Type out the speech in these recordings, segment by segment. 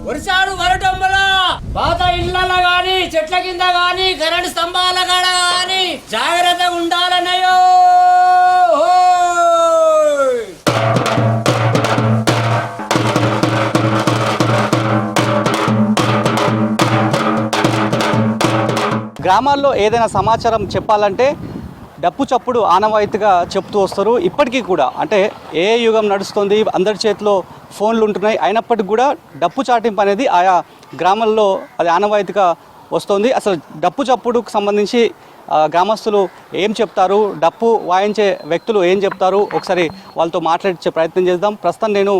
వర్షాలు వరటంబల పాత ఇళ్ళలో గాని చెట్ల కింద గాని కరెంట్ స్తంభాల కాడ గాని జాగ్రత్తగా ఉండాలన్నయ్యో. గ్రామాల్లో ఏదైనా సమాచారం చెప్పాలంటే డప్పు చప్పుడు ఆనవాయితీగా చెప్తూ వస్తారు ఇప్పటికీ కూడా. అంటే ఏ యుగం నడుస్తుంది, అందరి చేతిలో ఫోన్లు ఉంటున్నాయి, అయినప్పటికీ కూడా డప్పు చాటింపు అనేది ఆయా గ్రామాల్లో అది ఆనవాయితీగా వస్తుంది. అసలు డప్పు చప్పుడుకు సంబంధించి గ్రామస్తులు ఏం చెప్తారు, డప్పు వాయించే వ్యక్తులు ఏం చెప్తారు, ఒకసారి వాళ్ళతో మాట్లాడించే ప్రయత్నం చేద్దాం. ప్రస్తుతం నేను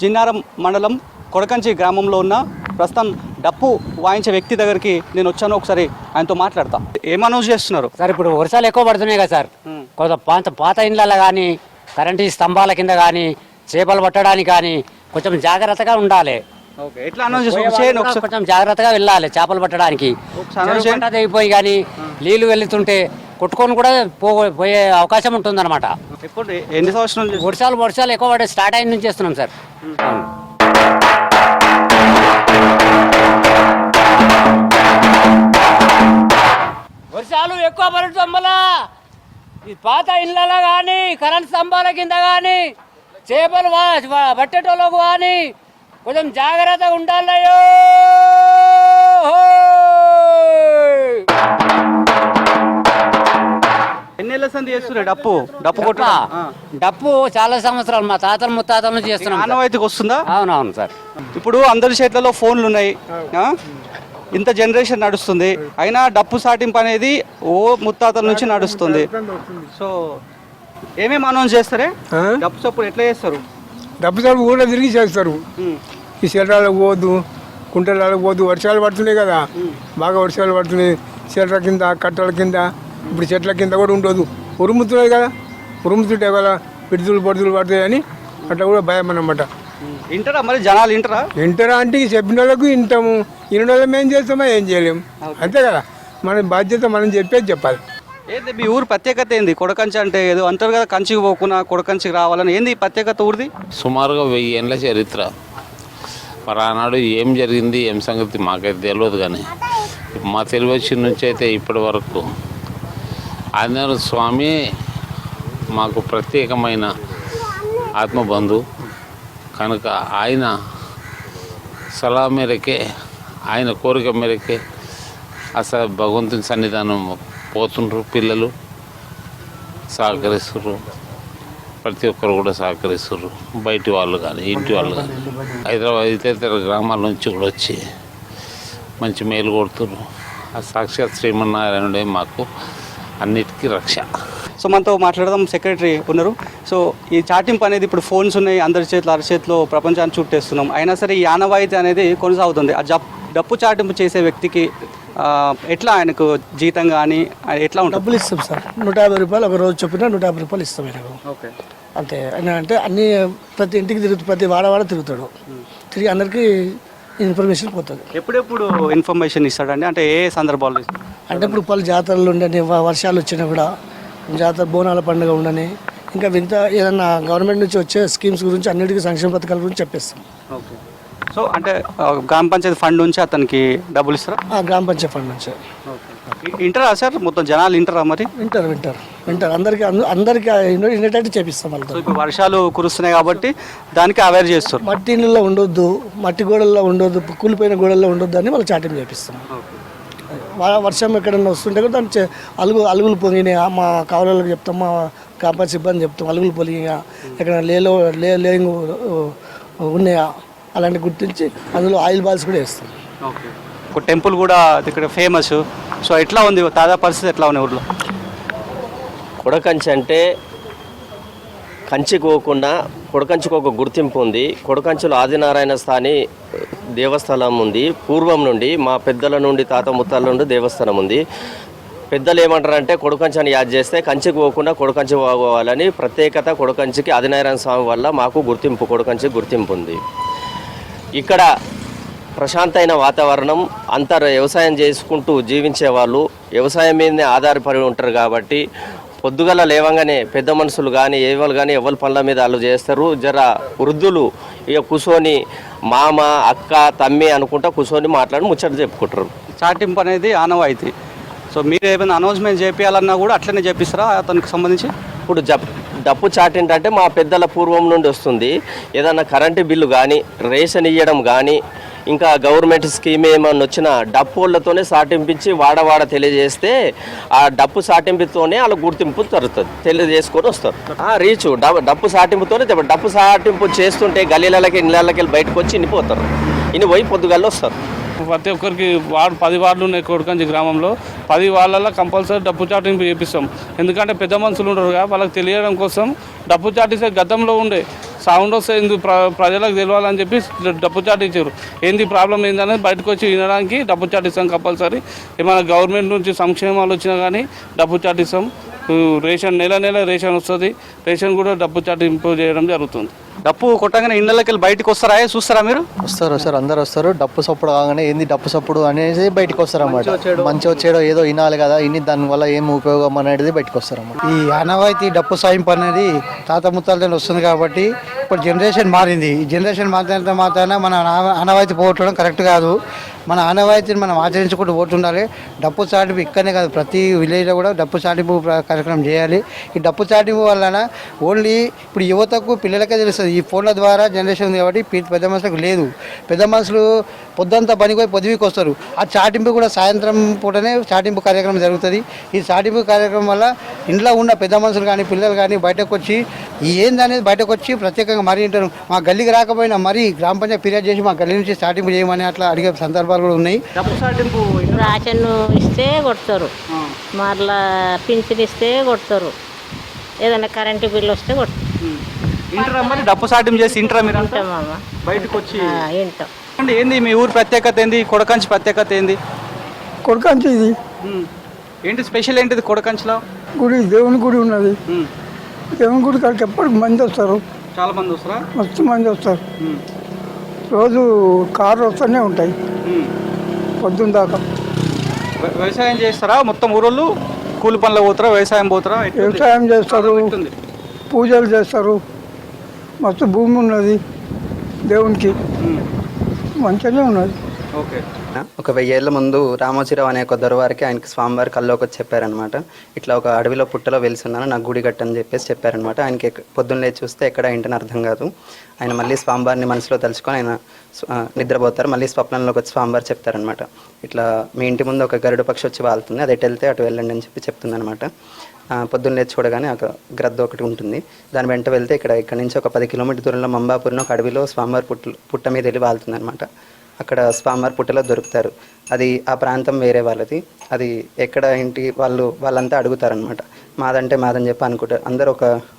జిన్నారం మండలం కొడకంచి గ్రామంలో ఉన్న ప్రస్తుతం డప్పు వాయించే వ్యక్తి దగ్గరికి నేను వచ్చాను. ఒకసారి ఆయనతో మాట్లాడతా. ఏం అనౌన్స్ చేస్తున్నారు సార్? ఇప్పుడు వర్షాలు ఎక్కువ పడుతున్నాయి కదా సార్, కొంత పాత ఇండ్లలో కానీ కరెంటు స్తంభాల కింద కానీ చేపలు పట్టడానికి కానీ కొంచెం జాగ్రత్తగా ఉండాలి. ఎట్లా అనౌన్స్ చేస్తారు? కొంచెం జాగ్రత్తగా వెళ్ళాలి చేపలు పట్టడానికి. అయిపోయి కానీ నీళ్లు వెళ్తుంటే కొట్టుకొని కూడా పోయే అవకాశం ఉంటుంది అనమాట. ఇప్పుడు ఎన్ని సంవత్సరాలు వర్షాలు ఎక్కువ పడే స్టార్ట్ అయిన నుంచి చేస్తున్నాం సార్. వర్షాలు ఎక్కువ పడటం వల్ల ఈ పాత ఇళ్ళలో కానీ కరెంట్ స్తంభాల కింద కానీ చేపలు పట్టేటోళ్ళకు కానీ కొంచెం జాగ్రత్తగా ఉండాలయ్యో. ఎన్నేళ్ళ సంది చేస్తున్నారు డప్పు కొట్ట? డప్పు చాలా సంవత్సరాలు మా తాతల ముత్తాతల నుంచి చేస్తున్నాం. ఆనవాయితీకి వస్తుందా? అవునవును సార్. ఇప్పుడు అందరి చేతులలో ఫోన్లు ఉన్నాయి, ఇంత జనరేషన్ నడుస్తుంది, అయినా డప్పు సాటింపు అనేది ఓ ముత్తాతల నుంచి నడుస్తుంది. సో ఏమేమి అనౌన్స్ చేస్తారే? డప్పు చప్పుడు ఎట్లా చేస్తారు? డప్పు చప్పుడు ఊళ్ళో తిరిగి చేస్తారు. ఈ శరీరాలకు పోవద్దు, కుంటలకు పోవద్దు. వర్షాలు పడుతున్నాయి కదా, బాగా వర్షాలు పడుతున్నాయి. చెట్ల కింద, కట్టల కింద, ఇప్పుడు చెట్ల కింద కూడా ఉండదు. ఉరుముతున్నాయి కదా, ఉరుముతుంటే కదా పిడుతులు పడుతులు పడతాయి అని అట్లా కూడా భయం అన్నమాట. ఇంటరా మరి జనాలు? ఇంటరా అంటే చెప్పిన వాళ్ళకు వింటాము, ఇన్న వాళ్ళం ఏం చేస్తామో ఏం చేయలేము, అంతే కదా. మన బాధ్యత మనం చెప్పేది చెప్పాలి. ఏంది మీ ఊరు ప్రత్యేకత ఏంది? కొడకంచి అంటే ఏదో అంటారు కదా, కంచికి పోకుండా కొడకంచికి రావాలని. ఏంది ప్రత్యేకత ఊరిది? సుమారుగా 1000 ఏళ్ళ చరిత్ర. మరి ఆనాడు ఏం జరిగింది, ఏం సంగతి మాకైతే తెలియదు. కానీ మా తెలివచ్చిన నుంచి అయితే ఇప్పటి వరకు ఆంజనేయ స్వామి మాకు ప్రత్యేకమైన ఆత్మబంధు కనుక ఆయన సలహా మేరకే, ఆయన కోరిక మేరకే అసలు భగవంతుని సన్నిధానం పోతుండ్రు. పిల్లలు సహకరిస్తున్నారు, ప్రతి ఒక్కరు కూడా సహకరిస్తున్నారు. బయటి వాళ్ళు కానీ ఇంటి వాళ్ళు కానీ హైదరాబాద్ ఇతర గ్రామాల నుంచి కూడా వచ్చి మంచి మేలు కొడుతున్నారు. ఆ సాక్షాత్ శ్రీమన్నారాయణుడే మాకు అన్నిటికీ రక్ష. సో మనతో మాట్లాడదాం. సెక్రటరీ ఉన్నారు. సో ఈ చాటింపు అనేది ఇప్పుడు ఫోన్స్ ఉన్నాయి, అందరి చేతిలో అరచేతిలో ప్రపంచాన్ని చుట్టేస్తున్నాం, అయినా సరే ఈ ఆనవాయితీ అనేది కొనసాగుతుంది. ఆ డప్పు చాటింపు చేసే వ్యక్తికి ఎట్లా ఆయనకు జీతం కానీ ఎట్లా ఉంటుంది? డబ్బులు ఇస్తాం సార్, 150 రూపాయలు ఒక రోజు చొప్పున 150 రూపాయలు ఇస్తాం ఆయనకు. ఓకే, అంతే. అంటే అన్ని ప్రతి ఇంటికి తిరుగుతాడు, ప్రతి వాడవాడ తిరుగుతాడు, తిరిగి అందరికీ ఇన్ఫర్మేషన్ పోతుంది. ఎప్పుడెప్పుడు ఇన్ఫర్మేషన్ ఇస్తాడండి? అంటే ఏ సందర్భాల్లో? అంటే ఇప్పుడు పలు జాతరలు ఉండని, వర్షాలు వచ్చినా కూడా, జాతర బోనాల పండుగ ఉండని, ఇంకా వింత ఏదన్నా గవర్నమెంట్ నుంచి వచ్చే స్కీమ్స్ గురించి అన్నిటికీ సంక్షేమ పథకాల గురించి చెప్పేస్తాం. ఓకే. సో అంటే గ్రామ పంచాయతీ ఫండ్ నుంచి అతనికి డబ్బులు ఇస్తారా? గ్రామ పంచాయతీ ఫండ్ నుంచి. వింటారా సార్? మొత్తం జనాలు వింటారా? మరి వింటారు. అందరికీ వినేటట్టు చేపిస్తాం వాళ్ళతో. ఇప్పుడు వర్షాలు కురుస్తున్నాయి కాబట్టి దానికి అవేర్ చేస్తారు. మట్టి ఇళ్ళల్లో ఉండొద్దు, మట్టి గోడల్లో ఉండొద్దు, కూలిపోయిన గోడల్లో ఉండొద్దు అని వాళ్ళు చాటింగ్ చేపిస్తాం. వర్షం ఎక్కడన్నా వస్తుంటే కూడా దాన్ని అలుగులు పొంగినాయి మా కావలకు చెప్తాం, మా కాంపౌండ్ సిబ్బంది చెప్తాం, అలుగులు పొలిగా ఎక్కడ లేయింగ్ ఉన్నాయా అలాంటి గుర్తించి అందులో ఆయిల్ బాల్స్ కూడా వేస్తాం. ఒక టెంపుల్ కూడా ఇక్కడ ఫేమస్. సో ఎట్లా ఉంది తాజా పరిస్థితి, ఎట్లా ఉంది ఊళ్ళో? కొడకంచి అంటే కంచికి పోకుండా కొడకంచికి ఒక గుర్తింపు ఉంది. కొడకంచిలో ఆదినారాయణ స్థాని దేవస్థానం ఉంది. పూర్వం నుండి మా పెద్దల నుండి తాత ముత్తాల నుండి దేవస్థానం ఉంది. పెద్దలు ఏమంటారంటే కొడకంచి అని యాద్ చేస్తే కంచికి పోకుండా కొడకంచి పోవాలని ప్రత్యేకత. కొడకంచికి ఆదినారాయణ స్వామి వల్ల మాకు గుర్తింపు, కొడకంచికి గుర్తింపు ఉంది. ఇక్కడ ప్రశాంతమైన వాతావరణం, అంతా వ్యవసాయం చేసుకుంటూ జీవించే వాళ్ళు వ్యవసాయం మీదనే ఆధారపడి ఉంటారు కాబట్టి పొద్దుగల లేవంగానే పెద్ద మనుషులు కానీ ఎవరు కానీ ఎవరి పనుల మీద వాళ్ళు చేస్తారు. జర వృద్ధులు ఇక కూర్చొని మామ అక్క తమ్మి అనుకుంటా కూర్చొని మాట్లాడి ముచ్చట చెప్పుకుంటారు. చాటింపు అనేది ఆనవాయితీ. సో మీరు ఏమైనా అనౌన్స్మెంట్ చేయాలన్నా కూడా అట్లనే చేపిస్తారా అతనికి సంబంధించి? ఇప్పుడు డప్పు చాటింట్ అంటే మా పెద్దల పూర్వం నుండి వస్తుంది. ఏదన్నా కరెంటు బిల్లు కానీ రేషన్ ఇవ్వడం కానీ ఇంకా గవర్నమెంట్ స్కీమ్ ఏమన్నా వచ్చినా డప్పులతోనే సాటింపించి వాడవాడ తెలియజేస్తే ఆ డప్పు సాటింపుతోనే వాళ్ళ గుర్తింపు జరుగుతుంది, తెలియజేసుకొని వస్తారు. రీచు డప్పు సాటింపుతోనే డప్పు సాటింపు చేస్తుంటే గలీలకి ఇళ్ళకి వెళ్ళి బయటకు వచ్చి ఇనిపోతారు. ఇని పోయి పొద్దుగాల్లో వస్తారు. ప్రతి ఒక్కరికి 10 వార్డులు ఉన్నాయి కోడికంచి గ్రామంలో. 10 వార్డులలో కంపల్సరీ డప్పు చాటింపు చేపిస్తాం. ఎందుకంటే పెద్ద మనుషులు ఉంటారుగా, వాళ్ళకి తెలియడం కోసం డప్పు చాటిస్తే గతంలో ఉండే సౌండ్ వస్తే ఎందుకు ప్రజలకు తెలియాలని చెప్పి డప్పు చాటించారు. ఏంది ప్రాబ్లం ఏందనేది బయటకు వచ్చి వినడానికి డప్పు చాటిస్తాం కంపల్సరీ. ఏమైనా గవర్నమెంట్ నుంచి సంక్షేమాలు వచ్చినా కానీ డప్పు చాటిస్తాం. రేషన్ నెల రేషన్ వస్తుంది, రేషన్ కూడా డప్పు చాటింపు చేయడం జరుగుతుంది. డప్పు కొట్టగానే ఇళ్ళకి వెళ్ళి బయటకు వస్తారా, చూస్తారా మీరు? వస్తారు అందరు వస్తారు. డప్పు సప్పుడు కాగానే ఏంది డప్పు సప్పుడు అనేది బయటకు వస్తారు అన్నమాట. మంచి వచ్చేయడం ఏదో వినాలి కదా, ఇన్ని దానివల్ల ఏం ఉపయోగం అనేది బయటకు వస్తారు అన్నమాట. ఈ ఆనవాయితీ డప్పు సాయింపు అనేది తాత ముత్తాలతో వస్తుంది కాబట్టి ఇప్పుడు జనరేషన్ మారింది. ఈ జనరేషన్ మారినంత మాత్రాన మన ఆనవాయితీ పోగొట్టడం కరెక్ట్ కాదు. మన ఆనవాయితీని మనం ఆచరించుకుంటూ పోతుండాలి. డప్పు చాటింపు ఇక్కడనే కాదు, ప్రతి విలేజ్లో కూడా డప్పు చాటింపు కార్యక్రమం చేయాలి. ఈ డప్పు చాటింపు వలన ఓన్లీ ఇప్పుడు యువతకు పిల్లలకే తెలుస్తుంది. ఈ ఫోన్ల ద్వారా జనరేషన్ ఉంది కాబట్టి పెద్ద మనుషులకు లేదు. పెద్ద మనుషులు పొద్దంతా పనిపోయి పొద్దువికి వస్తారు. ఆ చాటింపు కూడా సాయంత్రం పూటనే చాటింపు కార్యక్రమం జరుగుతుంది. ఈ చాటింపు కార్యక్రమం వల్ల ఇంట్లో ఉన్న పెద్ద మనుషులు కానీ పిల్లలు కానీ బయటకు వచ్చి ఏందనేది బయటకు వచ్చి ప్రత్యేకంగా మరీ వింటారు. మా గల్లీకి రాకపోయినా మరీ గ్రామ పంచాయతీ ఫిర్యాదు చేసి మా గల్లీ నుంచి చాటింపు చేయమని అట్లా అడిగే సందర్భాలు కూడా ఉన్నాయి. డప్పు చాటింపు రేషన్ ఇస్తే కొడతారు, మరలా పింఛన్ ఇస్తే కొడతారు, ఏదైనా కరెంటు బిల్లు వస్తే కొడతారు. ఇంటరా మరి డప్పు చాటింపు చేసి ఇంటరా మీరు వింటామమ్మ, బయటకు వచ్చి? వింటాం. అంటే ఏంది మీ ఊరు ప్రత్యేకత ఏంది? కొడకంచి ప్రత్యేకత ఏంది? కొడకంచి ఇది ఏంటి స్పెషల్ ఏంటిది కొడకంచిలో? గుడి, దేవుని గుడి ఉన్నది. దేవుని గుడి కాడికి ఎప్పటికి మంది వస్తారు, చాలా మంది వస్తారా? మస్తు మంది వస్తారు. రోజు కార్లు వస్తూనే ఉంటాయి పొద్దున్న దాకా. వ్యవసాయం చేస్తారా మొత్తం ఊరోళ్ళు? కూలి పనులు పోతారా, వ్యవసాయం పోతారా? వ్యవసాయం చేస్తారు, పూజలు చేస్తారు. మస్తు భూమి ఉన్నది దేవునికి, మంచిగానే ఉన్నది. ఓకే. ఒక 1000 ఏళ్ళ ముందు రామోజీరావు అనే ఒక దొరవారికి ఆయనకి స్వామివారి కల్లోకి వచ్చి చెప్పారనమాట. ఇట్లా ఒక అడవిలో పుట్టలో వెలిసున్నాను, నాకు గుడి కట్టని చెప్పేసి చెప్పారనమాట. ఆయనకి పొద్దున్న లేచి చూస్తే ఎక్కడ ఏంటని అర్థం కాదు. ఆయన మళ్ళీ స్వామివారిని మనసులో తలుచుకొని ఆయన నిద్రపోతారు. మళ్ళీ స్వప్నంలోకి వచ్చి స్వామివారు చెప్తారనమాట, ఇట్లా మీ ఇంటి ముందు ఒక గరుడ పక్షి వచ్చి వాళ్తుంది, అది ఎటు వెళ్తే అటు వెళ్ళండి అని చెప్పి చెప్తుందనమాట. పొద్దున్న లేచి చూడగానే ఒక గ్రద్ద ఒకటి ఉంటుంది, దాని వెంట వెళ్తే ఇక్కడ నుంచి ఒక 10 కిలోమీటర్ దూరంలో మంబాపూర్లో ఒక అడవిలో స్వామివారి పుట్ట మీద వెళ్ళి వాళ్తుంది అనమాట. అక్కడ స్వామివారి పుట్టలో దొరుకుతారు. అది ఆ ప్రాంతం వేరే వాళ్ళది, అది ఎక్కడ ఇంటి వాళ్ళంతా అడుగుతారనమాట. మాదంటే మాదని చెప్పి అనుకుంటారు. అందరూ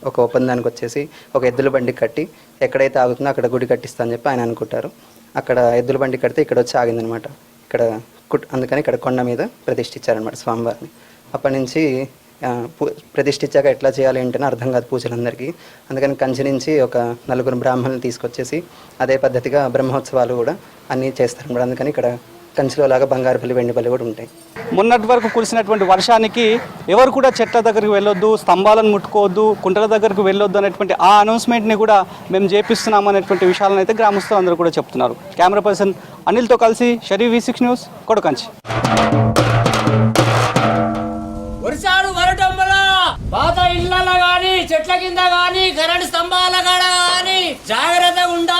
ఒక ఒప్పందానికి వచ్చేసి ఒక ఎద్దుల బండి కట్టి ఎక్కడైతే ఆగుతుందో అక్కడ గుడి కట్టిస్తా అని చెప్పి ఆయన అనుకుంటారు. అక్కడ ఎద్దుల బండి కడితే ఇక్కడ వచ్చి ఆగిందనమాట. అందుకని ఇక్కడ కొండ మీద ప్రతిష్ఠించారనమాట స్వామివారిని. అప్పటి నుంచి ప్రతిష్ఠించాక ఎట్లా చేయాలి ఏంటని అర్థం కాదు పూజలందరికీ. అందుకని కంచి నుంచి ఒక 4 బ్రాహ్మణులు తీసుకొచ్చేసి అదే పద్ధతిగా బ్రహ్మోత్సవాలు కూడా అన్నీ చేస్తారన్నమాట. అందుకని ఇక్కడ కంచిలో లాగా బంగారు బలి, వెండి బలి కూడా ఉంటాయి. మొన్నటి వరకు కురిసినటువంటి వర్షానికి ఎవరు కూడా చెట్ల దగ్గరికి వెళ్ళొద్దు, స్తంభాలను ముట్టుకోవద్దు, కుంటల దగ్గరకు వెళ్ళొద్దు అనేటువంటి ఆ అనౌన్స్మెంట్ని కూడా మేము చేపిస్తున్నాం అనేటువంటి విషయాలను అయితే గ్రామస్తులు అందరూ కూడా చెప్తున్నారు. కెమెరా పర్సన్ అనిల్తో కలిసి షరీఫ్, V6 న్యూస్, కొడకంచి. వర్షాలు పడటం వల్ల పాత ఇళ్ళలో గాని చెట్ల కింద గాని కరెంట్ స్తంభాల కాడ గాని జాగ్రత్తగా ఉండాలి.